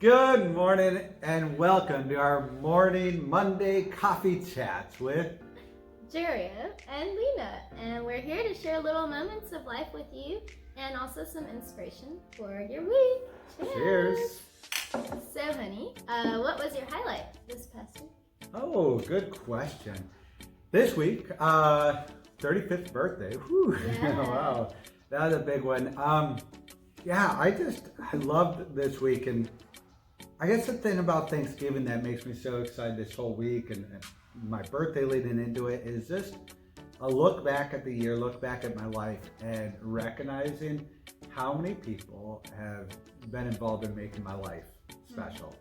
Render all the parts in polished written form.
Good morning and welcome to our morning Monday coffee chats with Jaria and Lena, and we're here to share little moments of life with you and also some inspiration for your week. Cheers. So, honey, what was your highlight this past week? Oh, good question. This week, 35th birthday. Whew. Yeah. Wow, that was a big one. I loved this week, and I guess the thing about Thanksgiving that makes me so excited this whole week and my birthday leading into it is just a look back at the year, look back at my life, and recognizing how many people have been involved in making my life special.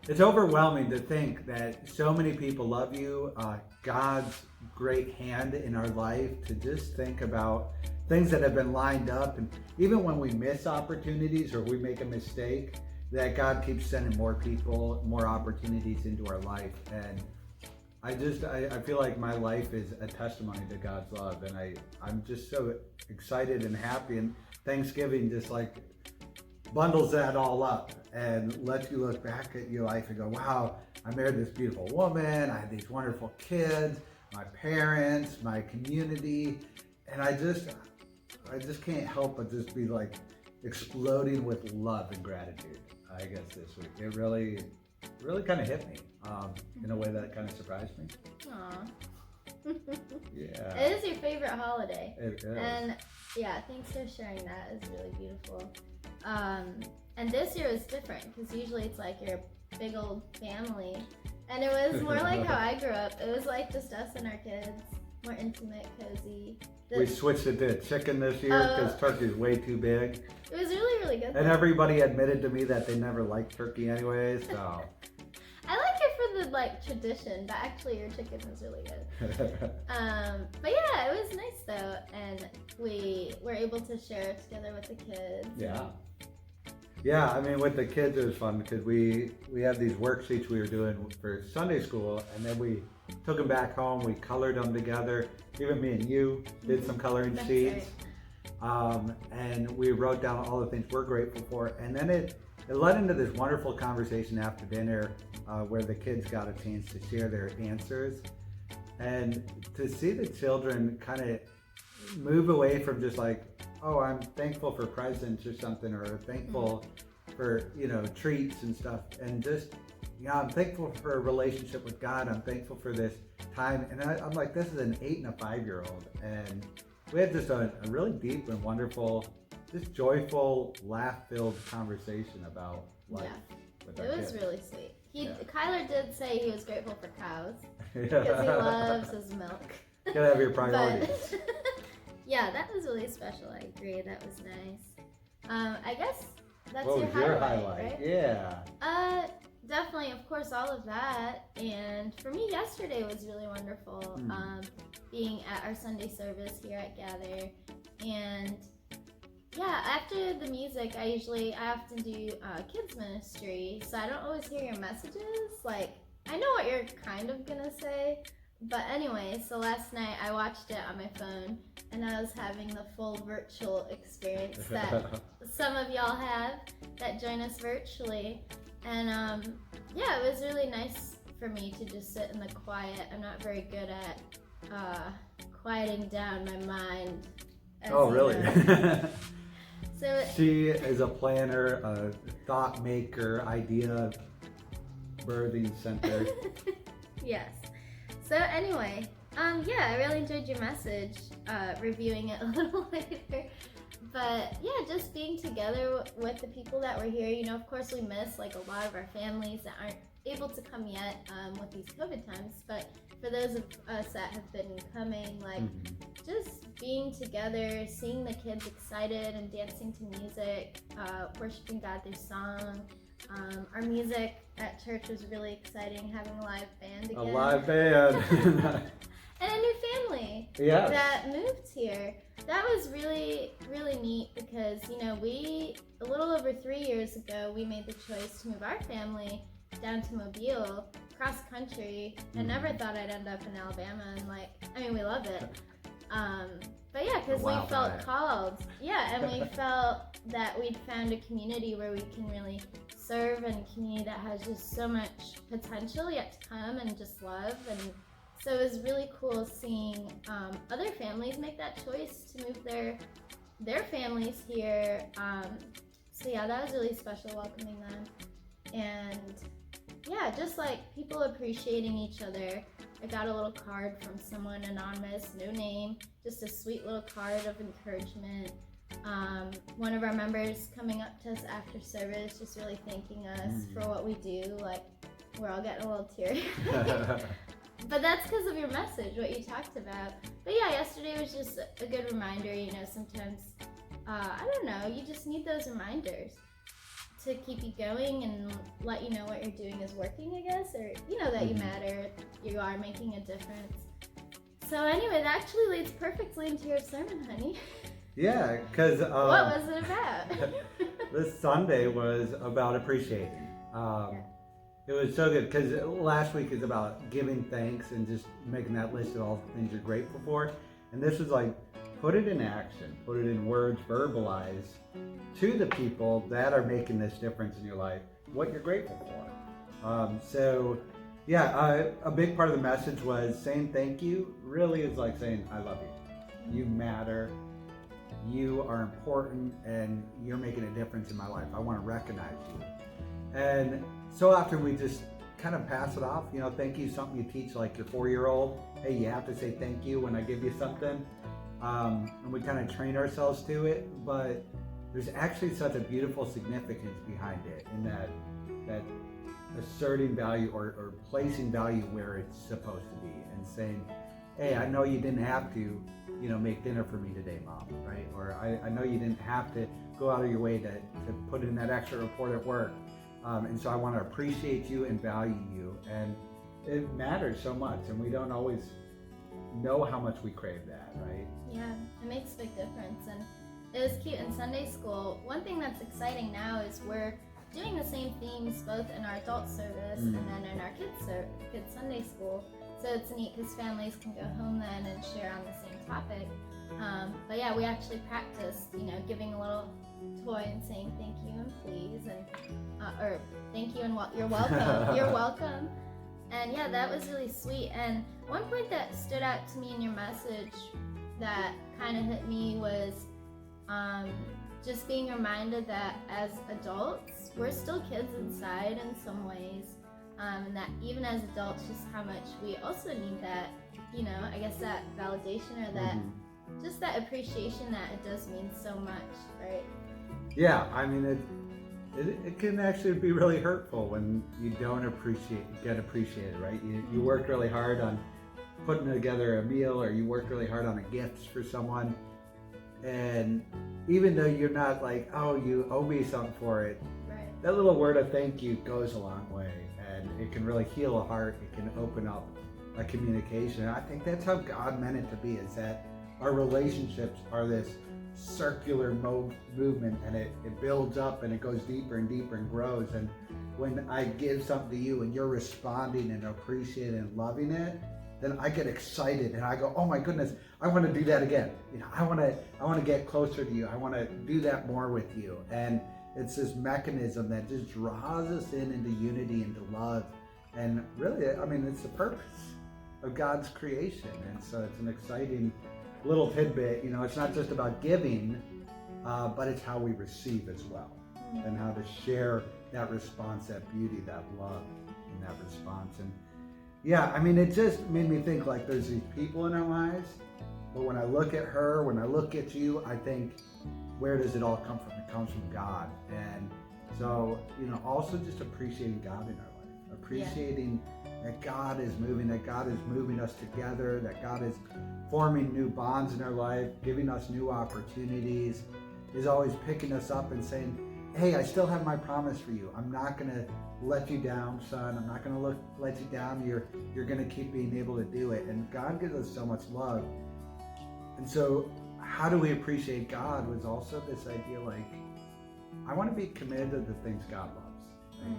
It's overwhelming to think that so many people love you, God's great hand in our life, to just think about things that have been lined up, and even when we miss opportunities or we make a mistake, that God keeps sending more people, more opportunities into our life. And I feel like my life is a testimony to God's love, and I'm just so excited and happy, and Thanksgiving just like bundles that all up and lets you look back at your life and go, wow, I married this beautiful woman, I had these wonderful kids, my parents, my community, and I just can't help but just be like exploding with love and gratitude, I guess, this week. It really kind of hit me in a way that kind of surprised me. Aw. Yeah. It is your favorite holiday. It is. And yeah, thanks for sharing that. It's really beautiful. And this year was different because usually it's like you're a big old family. And it was more like how I grew up. It was like just us and our kids, more intimate, cozy. We switched it to chicken this year because turkey's way too big. It was really, really good. And everybody admitted to me that they never liked turkey anyway, so. I like it for the tradition, but actually your chicken was really good. But yeah, it was nice though, and we were able to share it together with the kids. Yeah. Yeah, I mean, with the kids it was fun because we had these worksheets we were doing for Sunday school, and then we took them back home, we colored them together. Even me and you did some coloring sheets. Right. And we wrote down all the things we're grateful for, and then it led into this wonderful conversation after dinner where the kids got a chance to share their answers, and to see the children kind of move away from just like, oh, I'm thankful for presents or something, or thankful for, treats and stuff, and just, I'm thankful for a relationship with God. I'm thankful for this time. And I'm like, this is an 8 and a 5-year-old. And we had just a really deep and wonderful, just joyful, laugh-filled conversation about life. Yeah. It was really sweet. Kyler did say he was grateful for cows because he loves his milk. You gotta have your priorities. Yeah, that was really special. I agree. That was nice. I guess that's what your was highlight, right? Yeah. Definitely, of course, all of that. And for me, yesterday was really wonderful. Being at our Sunday service here at Gather, and yeah, after the music, I often do kids ministry, so I don't always hear your messages. Like, I know what you're kind of gonna say. But anyway, so last night I watched it on my phone, and I was having the full virtual experience that some of y'all have that join us virtually. And yeah, it was really nice for me to just sit in the quiet. I'm not very good at quieting down my mind. Oh, really? So she is a planner, a thought maker, idea birthing center. Yes. So anyway, yeah, I really enjoyed your message, reviewing it a little later. But yeah, just being together with the people that were here. Of course we miss like a lot of our families that aren't able to come yet with these COVID times. But for those of us that have been coming, like just being together, seeing the kids excited and dancing to music, worshiping God through song. Our music at church was really exciting, having a live band again. A live band. And a new family that moved here. That was really, really neat because, we, a little over 3 years ago, we made the choice to move our family down to Mobile, cross country. I never thought I'd end up in Alabama, and we love it. But yeah, because Wow, we felt Brian. called. Yeah, and we felt that we'd found a community where we can really serve, and a community that has just so much potential yet to come, and just love. And so it was really cool seeing other families make that choice to move their families here. So yeah, that was really special welcoming them. And yeah, just like people appreciating each other. I got a little card from someone anonymous, no name, just a sweet little card of encouragement. One of our members coming up to us after service, just really thanking us for what we do. Like, we're all getting a little teary. But that's because of your message, what you talked about. But yeah, yesterday was just a good reminder. Sometimes, I don't know, you just need those reminders to keep you going and let you know what you're doing is working, I guess, or that you matter, you are making a difference. So anyway, that actually leads perfectly into your sermon, honey. Yeah, because what was it about? this Sunday was about appreciating. It was so good because last week is about giving thanks and just making that list of all the things you're grateful for, and this was like, put it in action, put it in words, verbalize to the people that are making this difference in your life what you're grateful for. So yeah, a big part of the message was saying thank you really is like saying I love you. You matter, you are important, and you're making a difference in my life. I want to recognize you. And so often we just kind of pass it off. Thank you is something you teach like your 4-year-old. Hey, you have to say thank you when I give you something. And we kind of train ourselves to it, but there's actually such a beautiful significance behind it, in that asserting value or placing value where it's supposed to be, and saying, hey, I know you didn't have to, make dinner for me today, Mom, right? Or I know you didn't have to go out of your way to put in that extra report at work. And so I want to appreciate you and value you. And it matters so much, and we don't always know how much we crave that, right? Yeah, it makes a big difference. And it was cute in Sunday school. One thing that's exciting now is we're doing the same themes both in our adult service and then in our kids Sunday school. So it's neat because families can go home then and share on the same topic. But yeah, we actually practiced, giving a little toy and saying thank you and please, and or thank you and you're welcome. You're welcome. And yeah, that was really sweet. And one point that stood out to me in your message that kind of hit me was just being reminded that as adults, we're still kids inside in some ways. And that even as adults, just how much we also need that, I guess that validation, or that just that appreciation, that it does mean so much, right? Yeah, I mean, it can actually be really hurtful when you don't get appreciated, right? You worked really hard on putting together a meal, or you worked really hard on a gift for someone, and even though you're not like, oh, you owe me something for it, right, that little word of thank you goes a long way, and it can really heal a heart. It can open up a communication. And I think that's how God meant it to be, is that our relationships are this circular movement, and it builds up and it goes deeper and deeper and grows. And when I give something to you and you're responding and appreciating and loving it, then I get excited and I go, oh my goodness, I want to do that again. I want to get closer to you. I want to do that more with you. And it's this mechanism that just draws us into unity, into love. And really, I mean, it's the purpose of God's creation. And so it's an exciting little tidbit. It's not just about giving, but it's how we receive as well, and how to share that response, that beauty, that love in that response. And yeah, I mean, it just made me think, like, there's these people in our lives, but when I look at her, when I look at you, I think, where does it all come from? It comes from God. And so, also just appreciating God in our life, appreciating that God is moving, that God is moving us together, that God is forming new bonds in our life, giving us new opportunities, is always picking us up and saying, hey, I still have my promise for you. I'm not going to let you down, son. I'm not going to let you down. You're going to keep being able to do it. And God gives us so much love. And so how do we appreciate God was also this idea, like, I want to be committed to the things God loves. Right?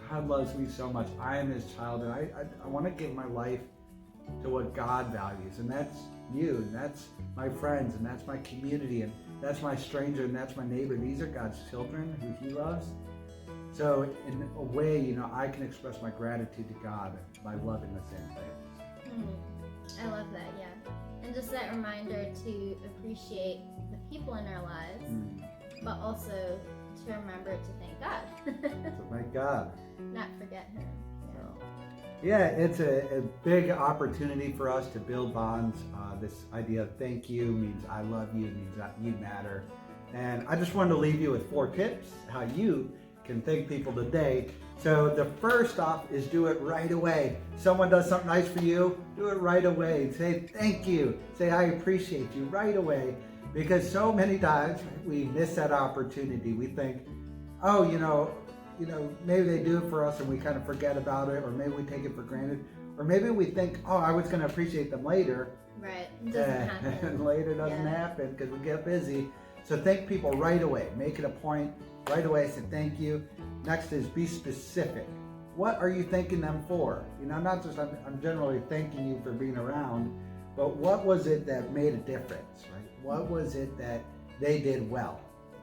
God loves me so much. I am his child, and I want to give my life to what God values. And that's you, and that's my friends, and that's my community, and that's my stranger, and that's my neighbor. These are God's children who He loves. So in a way, you know, I can express my gratitude to God by loving the same things. I love that, yeah. And just that reminder to appreciate the people in our lives, but also to remember to thank God. So thank God. Not forget Him. Yeah, it's a big opportunity for us to build bonds. This idea of thank you means I love you, means that you matter. And I just wanted to leave you with 4 tips how you can thank people today. So the first off is do it right away. Someone does something nice for you, do it right away. Say thank you. Say I appreciate you right away. Because so many times we miss that opportunity. We think, oh, you know, maybe they do it for us and we kind of forget about it, or maybe we take it for granted, or maybe we think, oh, I was going to appreciate them later. Right, it doesn't happen. And later doesn't happen because we get busy. So thank people right away. Make it a point right away. Say thank you. Next is be specific. What are you thanking them for? You know, not just I'm generally thanking you for being around, but what was it that made a difference, right? What was it that they did well?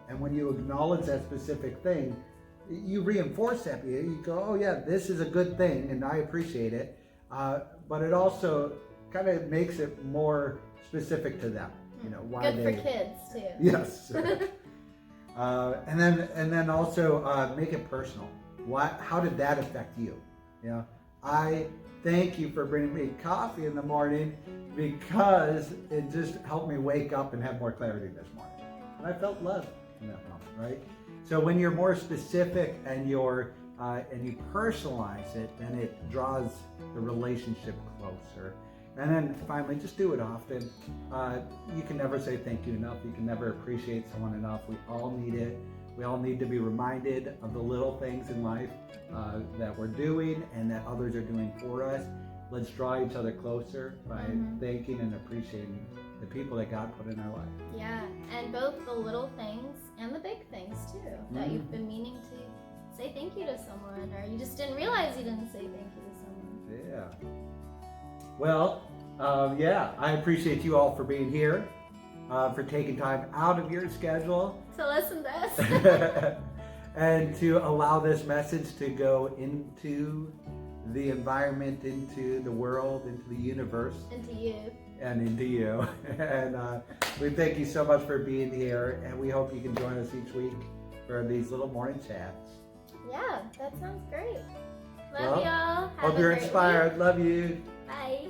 And when you acknowledge that specific thing, you reinforce that. You go, oh yeah, this is a good thing and I appreciate it. But it also kind of makes it more specific to them. You know, why good for kids too. Yes. And then also make it personal. How did that affect you? You know, I thank you for bringing me coffee in the morning because it just helped me wake up and have more clarity this morning. And I felt loved in that moment, right? So when you're more specific and you personalize it, then it draws the relationship closer. And then finally, just do it often. You can never say thank you enough. You can never appreciate someone enough. We all need it. We all need to be reminded of the little things in life that we're doing and that others are doing for us. Let's draw each other closer by thanking and appreciating the people that God put in our life. Yeah, and both the little things and the big things too, that you've been meaning to say thank you to someone, or you just didn't realize you didn't say thank you to someone. Yeah. Well, I appreciate you all for being here, for taking time out of your schedule to listen to us. and to allow this message to go into the environment, into the world, into the universe. Into you. And into you. And we thank you so much for being here, and we hope you can join us each week for these little morning chats. Yeah, that sounds great. Love y'all. Hope you're inspired. Week. Love you. Bye.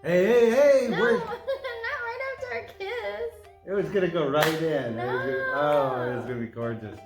Hey! No, not right after our kiss. It was gonna go right in. No. It was gonna be gorgeous.